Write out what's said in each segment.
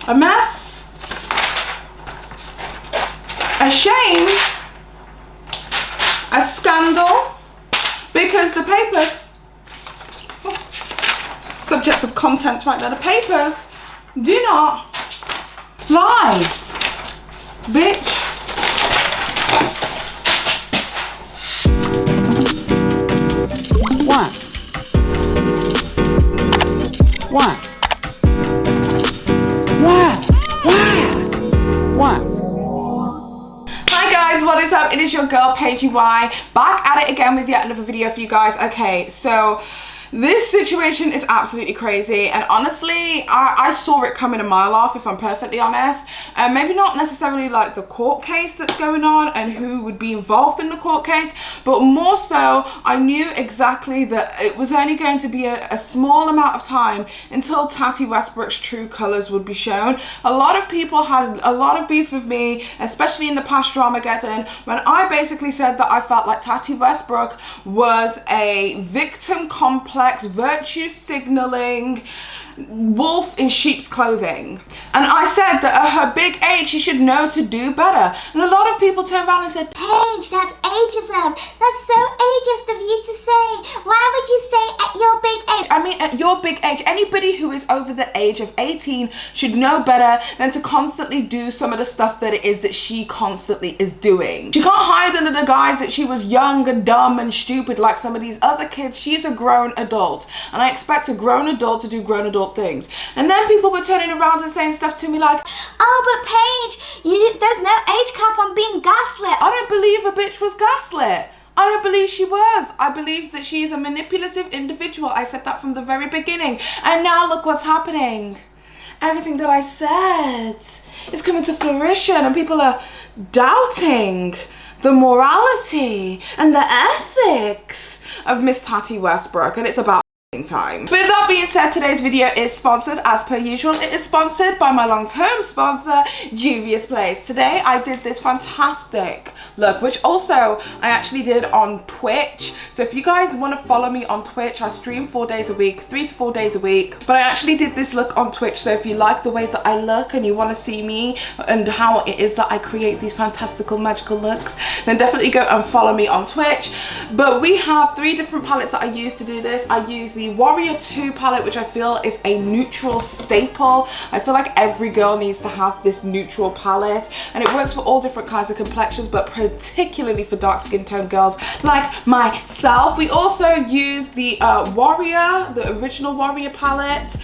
A mess, a shame, a scandal, because the papers, subject of contents right there, the papers do not lie, bitch. What? Hi guys, what is up? It is your girl Paige back at it again with yet another video for you guys. Okay, so this situation is absolutely crazy, and honestly I saw it coming a mile off, if I'm perfectly honest. Maybe not necessarily like the court case that's going on and who would be involved in the court case, but more so I knew exactly that it was only going to be a small amount of time until Tati Westbrook's true colors would be shown. A lot of people had a lot of beef with me, especially in the past Dramageddon, when I basically said that I felt like Tati Westbrook was a victim complex, virtue signaling wolf in sheep's clothing, and I said that at her big age she should know to do better. And a lot of people turned around and said, Paige, that's ageism. That's so ageist of you to say. Why would you say at your big age? I mean, at your big age, anybody who is over the age of 18 should know better than to constantly do some of the stuff that it is that she constantly is doing. She can't hide under the guise that she was young and dumb and stupid like some of these other kids. She's a grown adult, and I expect a grown adult to do grown adult things. And then people were turning around and saying stuff to me like, oh, but Paige, there's no age cap on being gaslit. I don't believe a bitch was gaslit. I don't believe she was. I believe that she is a manipulative individual. I said that from the very beginning. And now look what's happening. Everything that I said is coming to fruition, and people are doubting the morality and the ethics of Miss Tati Westbrook, and it's about time. With that being said, today's video is sponsored as per usual. It is sponsored by my long-term sponsor, Juvia's Place. Today I did this fantastic look, which also I actually did on Twitch. So if you guys want to follow me on Twitch, I stream 4 days a week, 3 to 4 days a week, but I actually did this look on Twitch. So if you like the way that I look and you want to see me and how it is that I create these fantastical magical looks, then definitely go and follow me on Twitch. But we have 3 different palettes that I use to do this. I use the Warrior 2 palette, which I feel is a neutral staple. I feel like every girl needs to have this neutral palette, and it works for all different kinds of complexions, but particularly for dark skin tone girls like myself. We also use the Warrior, the original Warrior palette.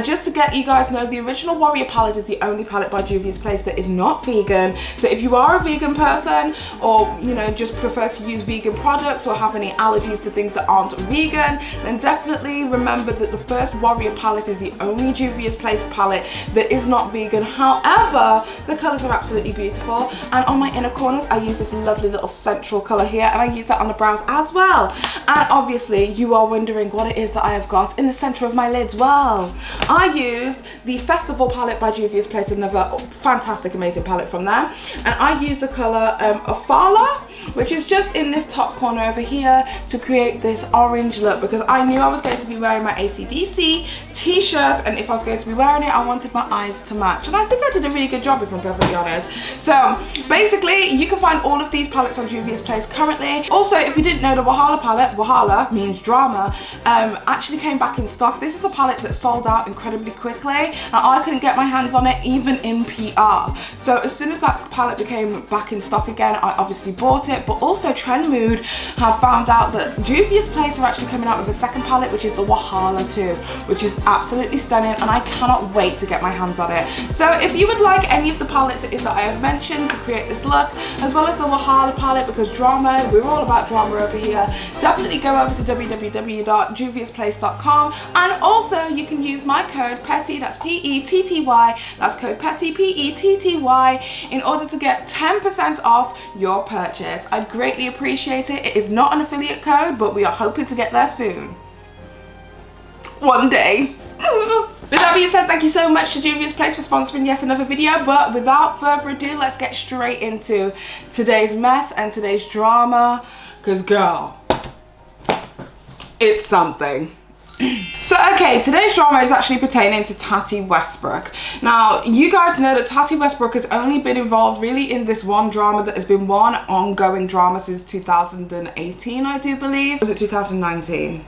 Just to get you guys know, the original Warrior palette is the only palette by Juvia's Place that is not vegan. So if you are a vegan person, or you know, just prefer to use vegan products or have any allergies to things that aren't vegan, then definitely remember that the first Warrior palette is the only Juvia's Place palette that is not vegan. However, the colors are absolutely beautiful, and on my inner corners I use this lovely little central color here, and I use that on the brows as well. And obviously you are wondering what it is that I have got in the center of my lids. Well, I used the Festival palette by Juvia's Place, another fantastic amazing palette from there, and I use the color Afala, which is just in this top corner over here, to create this orange look, because I knew I was going to be wearing my AC/DC t-shirt, and if I was going to be wearing it, I wanted my eyes to match, and I think I did a really good job, if I'm perfectly honest. So basically you can find all of these palettes on Juvia's Place currently. Also, if you didn't know, the Wahala palette, Wahala means drama, actually came back in stock. This was a palette that sold out incredibly quickly, and I couldn't get my hands on it even in PR. So as soon as that palette became back in stock again, I obviously bought it. But also Trend Mood have found out that Juvia's Place are actually coming out with a second palette, which is the Wahala 2, which is absolutely stunning, and I cannot wait to get my hands on it. So if you would like any of the palettes it is that I have mentioned to create this look, as well as the Wahala palette, because drama, we're all about drama over here, definitely go over to www.juviasplace.com, and also you can use my code PETTY, that's P-E-T-T-Y, that's code PETTY, P-E-T-T-Y, in order to get 10% off your purchase. I'd greatly appreciate it. It is not an affiliate code, but we are hoping to get there soon. One day. With that being said, thank you so much to Juvia's Place for sponsoring yet another video, but without further ado, let's get straight into today's mess and today's drama, because girl, it's something. So okay, today's drama is actually pertaining to Tati Westbrook. Now, you guys know that Tati Westbrook has only been involved really in this one drama that has been one ongoing drama since 2018, I do believe. Was it 2019?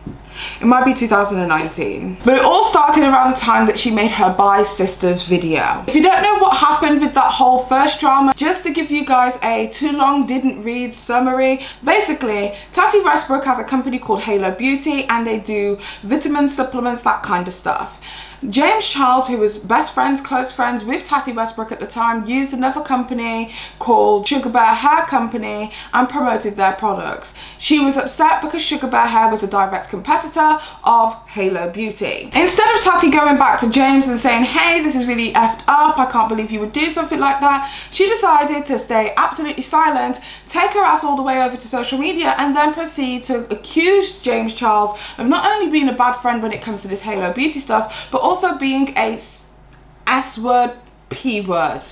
It might be 2019. But it all started around the time that she made her Bye Sisters video. If you don't know what happened with that whole first drama, just to give you guys a too long didn't read summary, basically, Tati Westbrook has a company called Halo Beauty and they do vitamin supplements, that kind of stuff. James Charles, who was close friends with Tati Westbrook at the time, used another company called Sugar Bear Hair Company and promoted their products. She was upset because Sugar Bear Hair was a direct competitor of Halo Beauty. Instead of Tati going back to James and saying, hey, this is really effed up, I can't believe you would do something like that, she decided to stay absolutely silent, take her ass all the way over to social media, and then proceed to accuse James Charles of not only being a bad friend when it comes to this Halo Beauty stuff, but also being a S-word, P-word.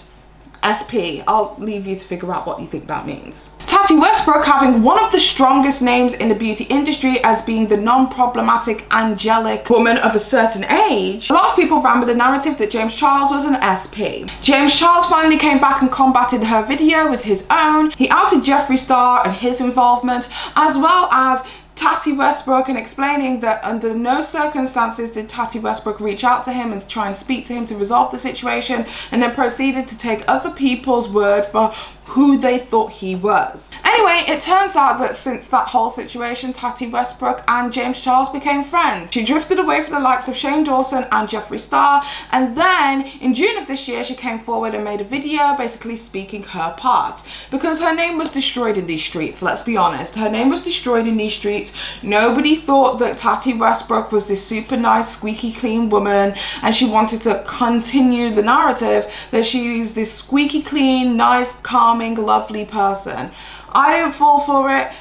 SP. I'll leave you to figure out what you think that means. Tati Westbrook, having one of the strongest names in the beauty industry as being the non-problematic, angelic woman of a certain age, a lot of people ran with the narrative that James Charles was an SP. James Charles finally came back and combated her video with his own. He outed Jeffree Star and his involvement, as well as Tati Westbrook, and explaining that under no circumstances did Tati Westbrook reach out to him and try and speak to him to resolve the situation, and then proceeded to take other people's word for who they thought he was. Anyway, it turns out that since that whole situation, Tati Westbrook and James Charles became friends. She drifted away from the likes of Shane Dawson and Jeffree Star, and then in June of this year she came forward and made a video basically speaking her part, because her name was destroyed in these streets. Let's be honest, her name was destroyed in these streets. Nobody thought that Tati Westbrook was this super nice, squeaky clean woman, and she wanted to continue the narrative that she's this squeaky clean, nice, calming, lovely person. I didn't fall for it.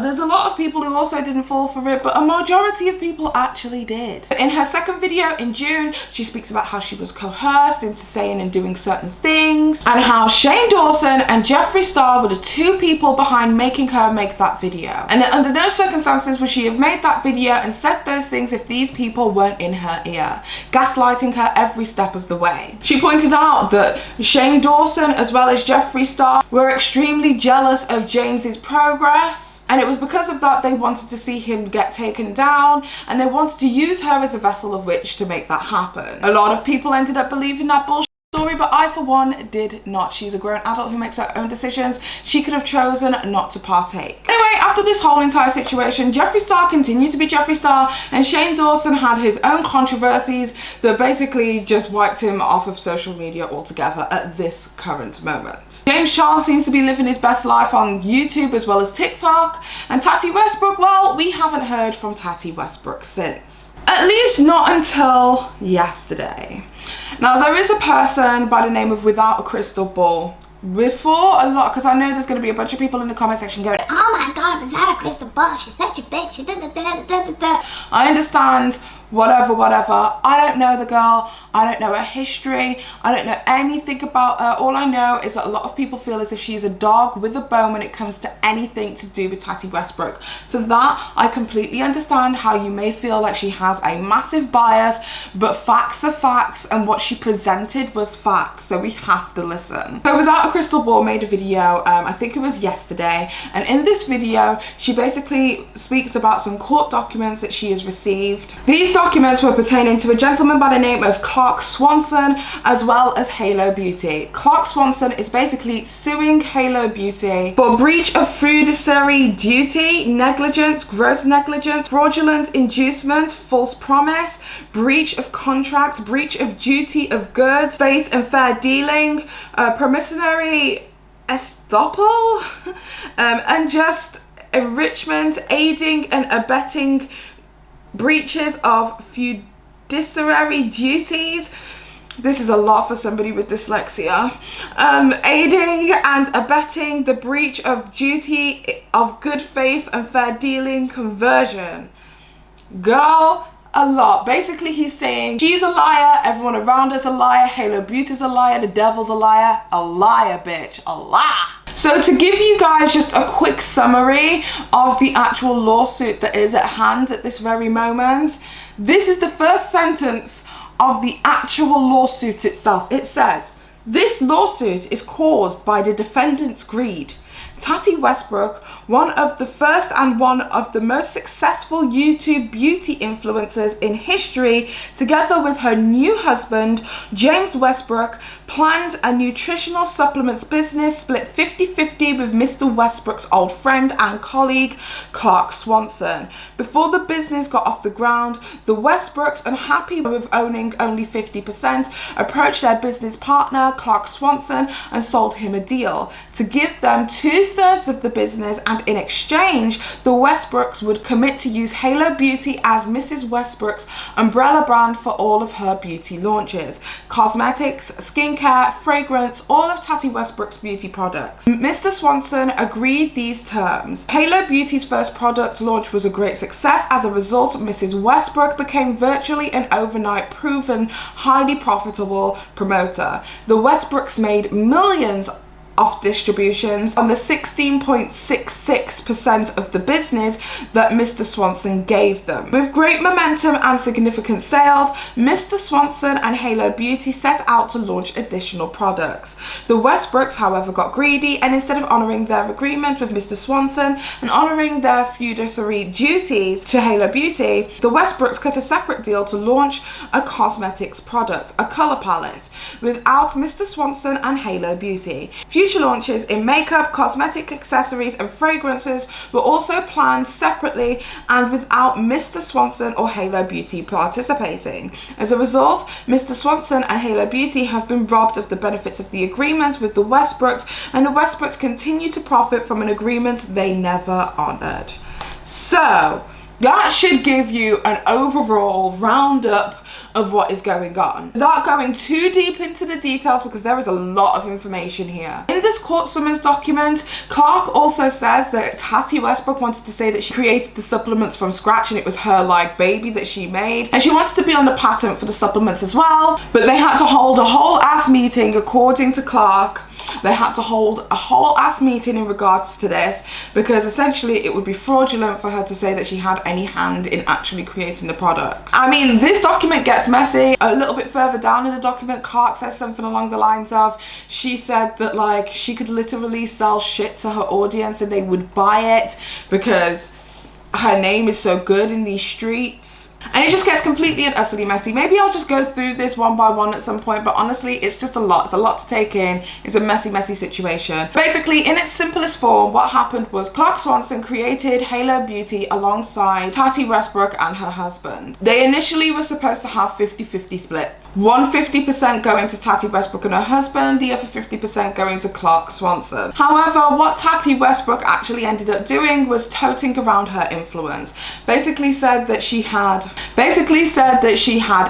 There's a lot of people who also didn't fall for it, but a majority of people actually did. In her second video in June, she speaks about how she was coerced into saying and doing certain things, and how Shane Dawson and Jeffree Star were the two people behind making her make that video. And that under no circumstances would she have made that video and said those things if these people weren't in her ear, gaslighting her every step of the way. She pointed out that Shane Dawson as well as Jeffree Star were extremely jealous of James's progress, and it was because of that they wanted to see him get taken down, and they wanted to use her as a vessel of which to make that happen. A lot of people ended up believing that bullshit story, but I for one did not. She's a grown adult who makes her own decisions. She could have chosen not to partake. Anyway, after this whole entire situation, Jeffree Star continued to be Jeffree Star, and Shane Dawson had his own controversies that basically just wiped him off of social media altogether at this current moment. James Charles seems to be living his best life on YouTube as well as TikTok, and Tati Westbrook, well, we haven't heard from Tati Westbrook since. At least not until yesterday. Now, there is a person by the name of Without a Crystal Ball. Before a lot, because I know there's going to be a bunch of people in the comment section going, oh my god, Without a Crystal Ball, she's such a bitch, she did da. I understand, whatever. I don't know the girl. I don't know her history. I don't know anything about her. All I know is that a lot of people feel as if she's a dog with a bone when it comes to anything to do with Tati Westbrook. For that, I completely understand how you may feel like she has a massive bias, but facts are facts, and what she presented was facts, so we have to listen. So Without a Crystal Ball made a video, I think it was yesterday, and in this video, she basically speaks about some court documents that she has received. These documents were pertaining to a gentleman by the name of Clark Swanson, as well as Halo Beauty. Clark Swanson is basically suing Halo Beauty for breach of fiduciary duty, negligence, gross negligence, fraudulent inducement, false promise, breach of contract, breach of duty of goods, faith and fair dealing, promissory estoppel, unjust enrichment, aiding and abetting breaches of fiduciary duties. This is a lot for somebody with dyslexia. Aiding and abetting the breach of duty of good faith and fair dealing conversion. Girl, a lot. Basically, he's saying she's a liar, everyone around us a liar, Halo Beauty's a liar, the devil's a liar, bitch, a lie. So to give you guys just a quick summary of the actual lawsuit that is at hand at this very moment, this is the first sentence of the actual lawsuit itself. It says, "This lawsuit is caused by the defendant's greed. Tati Westbrook, one of the first and one of the most successful YouTube beauty influencers in history, together with her new husband, James Westbrook, planned a nutritional supplements business split 50-50 with Mr. Westbrook's old friend and colleague, Clark Swanson. Before the business got off the ground, the Westbrooks, unhappy with owning only 50%, approached their business partner, Clark Swanson, and sold him a deal to give them 2/3 of the business, and in exchange, the Westbrooks would commit to use Halo Beauty as Mrs. Westbrook's umbrella brand for all of her beauty launches. Cosmetics, skincare, fragrance, all of Tati Westbrook's beauty products. Mr. Swanson agreed these terms. Halo Beauty's first product launch was a great success. As a result, Mrs. Westbrook became virtually an overnight proven, highly profitable promoter. The Westbrooks made millions off distributions on the 16.66% of the business that Mr. Swanson gave them. With great momentum and significant sales, Mr. Swanson and Halo Beauty set out to launch additional products. The Westbrooks, however, got greedy, and instead of honouring their agreement with Mr. Swanson and honouring their fiduciary duties to Halo Beauty, the Westbrooks cut a separate deal to launch a cosmetics product, a colour palette, without Mr. Swanson and Halo Beauty. Future launches in makeup, cosmetic accessories and fragrances were also planned separately and without Mr. Swanson or Halo Beauty participating. As a result, Mr. Swanson and Halo Beauty have been robbed of the benefits of the agreement with the Westbrooks, and the Westbrooks continue to profit from an agreement they never honoured. So that should give you an overall roundup of what is going on. Without going too deep into the details, because there is a lot of information here. In this court summons document, Clark also says that Tati Westbrook wanted to say that she created the supplements from scratch and it was her like baby that she made, and she wants to be on the patent for the supplements as well, but they had to hold a whole ass meeting. According to Clark, they had to hold a whole ass meeting in regards to this, because essentially it would be fraudulent for her to say that she had any hand in actually creating the products. I mean, this document gets messy. A little bit further down in the document, Clark says something along the lines of, she said that like she could literally sell shit to her audience and they would buy it because her name is so good in these streets. And it just gets completely and utterly messy. Maybe I'll just go through this one by one at some point, but honestly, it's just a lot. It's a lot to take in. It's a messy, messy situation. Basically, in its simplest form, what happened was Clark Swanson created Halo Beauty alongside Tati Westbrook and her husband. They initially were supposed to have 50-50 split. 50% going to Tati Westbrook and her husband, the other 50% going to Clark Swanson. However, what Tati Westbrook actually ended up doing was toting around her influence. Basically said that she had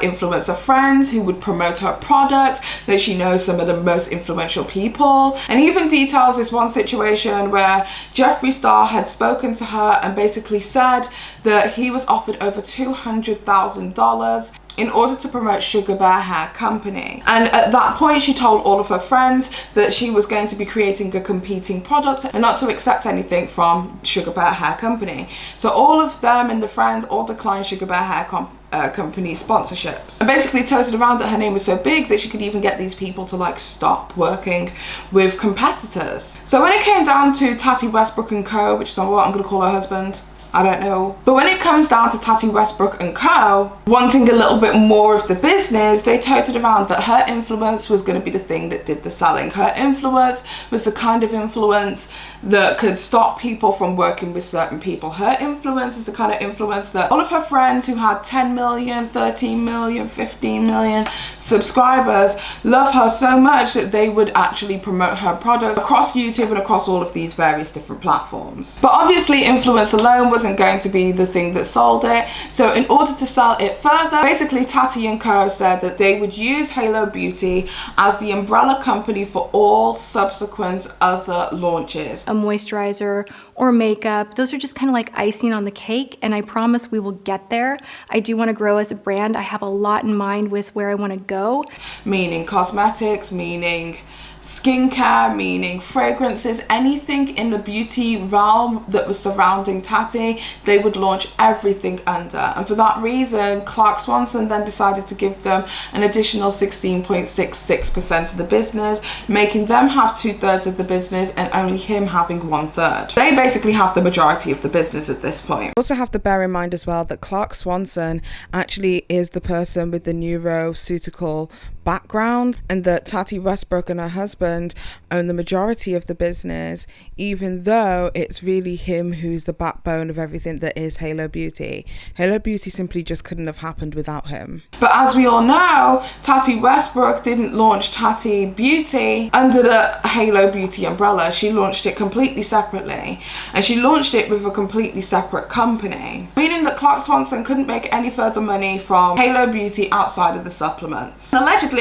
influencer friends who would promote her product, that she knows some of the most influential people, and even details this one situation where Jeffree Star had spoken to her and basically said that he was offered over $200,000 in order to promote Sugar Bear Hair Company. And at that point, she told all of her friends that she was going to be creating a competing product and not to accept anything from Sugar Bear Hair Company. So all of them and the friends all declined Sugar Bear Hair Company sponsorships. And basically toted around that her name was so big that she could even get these people to like stop working with competitors. So when it came down to Tati Westbrook and Co., which is what I'm gonna call her husband, I don't know. But when it comes down to Tati Westbrook and Co. wanting a little bit more of the business, they toted around that her influence was going to be the thing that did the selling. Her influence was the kind of influence that could stop people from working with certain people. Her influence is the kind of influence that all of her friends who had 10 million, 13 million, 15 million subscribers love her so much that they would actually promote her products across YouTube and across all of these various different platforms. But obviously influence alone wasn't going to be the thing that sold it. So in order to sell it further, basically Tati and Co said that they would use Halo Beauty as the umbrella company for all subsequent other launches. A moisturizer or makeup, those are just kind of like icing on the cake, and I promise we will get there. I do want to grow as a brand. I have a lot in mind with where I want to go. Meaning cosmetics, meaning skincare, meaning fragrances, anything in the beauty realm that was surrounding Tati, they would launch everything under. And for that reason, Clark Swanson then decided to give them an additional 16.66% of the business, making them have 2/3 of the business and only him having 1/3. They basically have the majority of the business at this point. Also have to bear in mind as well that Clark Swanson actually is the person with the neuroceutical background, and that Tati Westbrook and her husband own the majority of the business, even though it's really him who's the backbone of everything that is Halo Beauty. Halo Beauty simply just couldn't have happened without him. But as we all know, Tati Westbrook didn't launch Tati Beauty under the Halo Beauty umbrella. She launched it completely separately, and she launched it with a completely separate company, meaning that Clark Swanson couldn't make any further money from Halo Beauty outside of the supplements. Allegedly,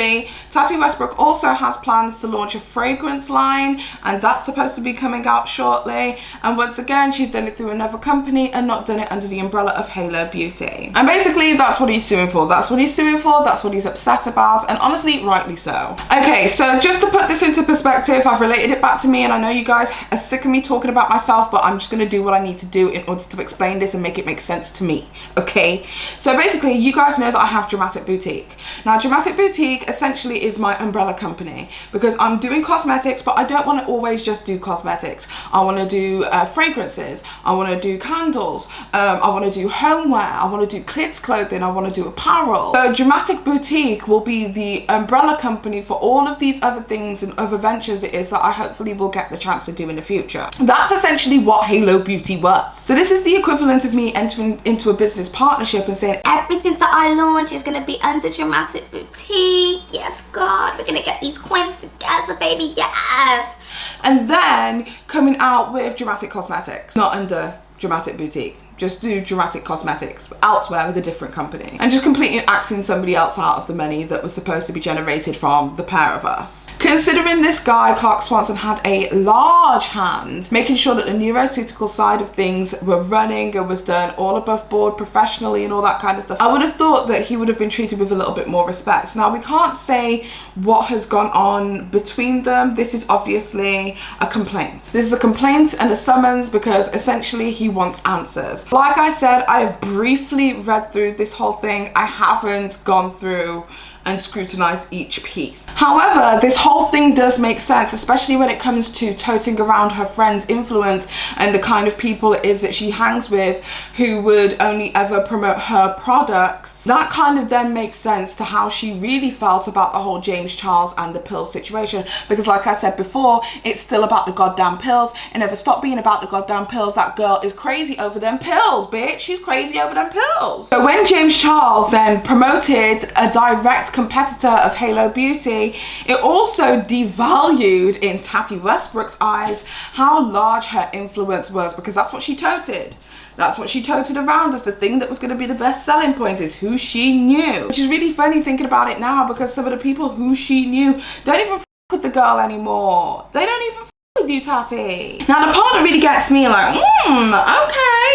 Tati Westbrook also has plans to launch a fragrance line, and that's supposed to be coming out shortly. And once again, she's done it through another company and not done it under the umbrella of Halo Beauty. And basically, that's what he's suing for. That's what he's suing for. That's what he's upset about. And honestly, rightly so. Okay, so just to put this into perspective, I've related it back to me, and I know you guys are sick of me talking about myself, but I'm just going to do what I need to do in order to explain this and make it make sense to me. Okay, so basically, you guys know that I have Dramatic Boutique. Now, Dramatic Boutique essentially is my umbrella company, because I'm doing cosmetics, but I don't want to always just do cosmetics. I want to do fragrances, I want to do candles, I want to do homeware, I want to do kids clothing, I want to do apparel. So Dramatic Boutique will be the umbrella company for all of these other things and other ventures it is that I hopefully will get the chance to do in the future. That's essentially what Halo Beauty was. So this is the equivalent of me entering into a business partnership and saying Everything that I launch is gonna be under Dramatic Boutique. Yes, God, we're gonna get these coins together, baby. Yes. and then coming out with Dramatic Cosmetics, not under Dramatic Boutique. Just do Dramatic Cosmetics elsewhere with a different company, and just completely axing somebody else out of the money that was supposed to be generated from the pair of us. Considering this guy, Clark Swanson, had a large hand making sure that the neuroceutical side of things were running and was done all above board professionally and all that kind of stuff, I would have thought that he would have been treated with a little bit more respect. Now, we can't say what has gone on between them. This is obviously a complaint. This is a complaint and a summons because essentially he wants answers. Like I said, I have briefly read through this whole thing. I haven't gone through and scrutinized each piece. However, this whole thing does make sense, especially when it comes to toting around her friend's influence and the kind of people it is that she hangs with who would only ever promote her products. That kind of then makes sense to how she really felt about the whole James Charles and the pills situation, because like I said before, it's still about the goddamn pills. It never stopped being about the goddamn pills. That girl is crazy over them pills, bitch. She's crazy over them pills. So when James Charles then promoted a direct competitor of Halo Beauty, it also devalued in Tati Westbrook's eyes how large her influence was, because that's what she toted. That's what she toted around as the thing that was going to be the best selling point, is who she knew. Which is really funny thinking about it now, because some of the people who she knew don't even f with the girl anymore. They don't even f with you, Tati. Now, the part that really gets me like, okay,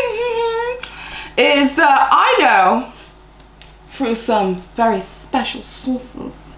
is that I know through some very special sources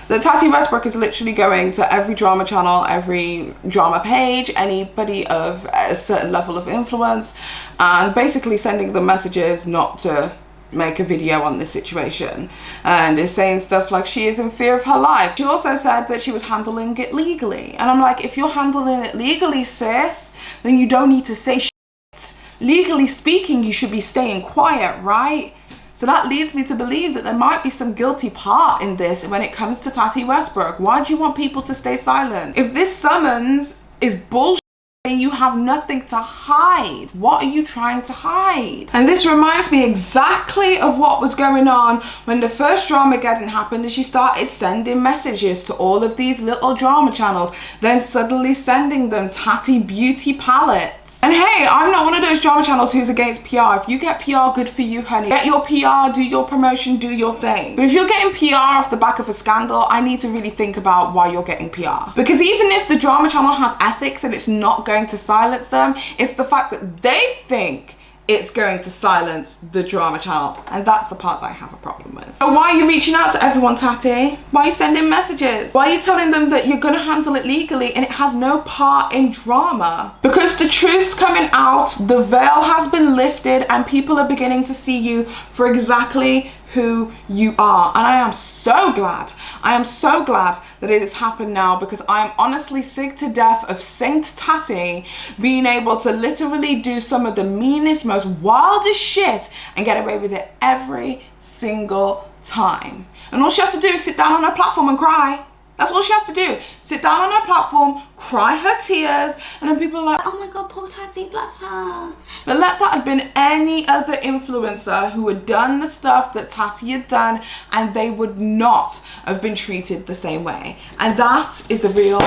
that Tati Westbrook is literally going to every drama channel, every drama page, anybody of a certain level of influence, and basically sending them messages not to make a video on this situation, and is saying stuff like she is in fear of her life. She also said that she was handling it legally, and I'm like, if you're handling it legally, sis, then you don't need to say shit. Legally speaking, you should be staying quiet, right? So that leads me to believe that there might be some guilty part in this when it comes to Tati Westbrook. Why do you want people to stay silent? If this summons is bullshit, then you have nothing to hide. What are you trying to hide? And this reminds me exactly of what was going on when the first Dramageddon happened, and she started sending messages to all of these little drama channels, then suddenly sending them Tati Beauty palettes. And hey, I'm not one of those drama channels who's against PR. If you get PR, good for you, honey. Get your PR, do your promotion, do your thing. But if you're getting PR off the back of a scandal, I need to really think about why you're getting PR. Because even if the drama channel has ethics and it's not going to silence them, it's the fact that they think it's going to silence the drama channel. And that's the part that I have a problem with. So why are you reaching out to everyone, Tati? Why are you sending messages? Why are you telling them that you're gonna handle it legally and it has no part in drama? Because the truth's coming out, the veil has been lifted, and people are beginning to see you for exactly who you are. And I am so glad. I am so glad that it has happened now, because I am honestly sick to death of Saint Tati being able to literally do some of the meanest, most wildest shit and get away with it every single time. And all she has to do is sit down on her platform and cry. That's all she has to do. Sit down on her platform, cry her tears, and then people are like, Oh my god, poor Tati, bless her. but let that have been any other influencer who had done the stuff that Tati had done, and they would not have been treated the same way. And that is the real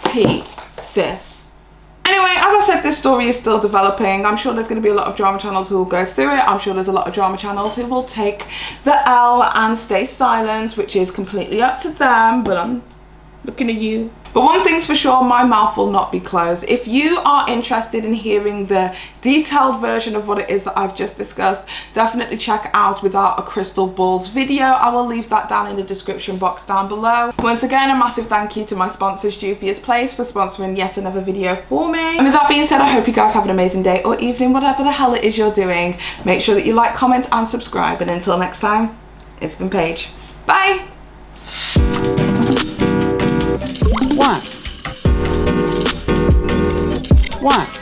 tea, sis. Anyway, as I said, this story is still developing. I'm sure there's going to be a lot of drama channels who will go through it. I'm sure there's a lot of drama channels who will take the L and stay silent, which is completely up to them, but I'm looking at you. But one thing's for sure, my mouth will not be closed. If you are interested in hearing the detailed version of what it is that I've just discussed, definitely check out Without a Crystal Ball's video. I will leave that down in the description box down below. Once again, a massive thank you to my sponsors, Juvia's Place, for sponsoring yet another video for me. And with that being said, I hope you guys have an amazing day or evening, whatever the hell it is you're doing. Make sure that you like, comment, and subscribe. And until next time, it's been Paige. Bye! What? What?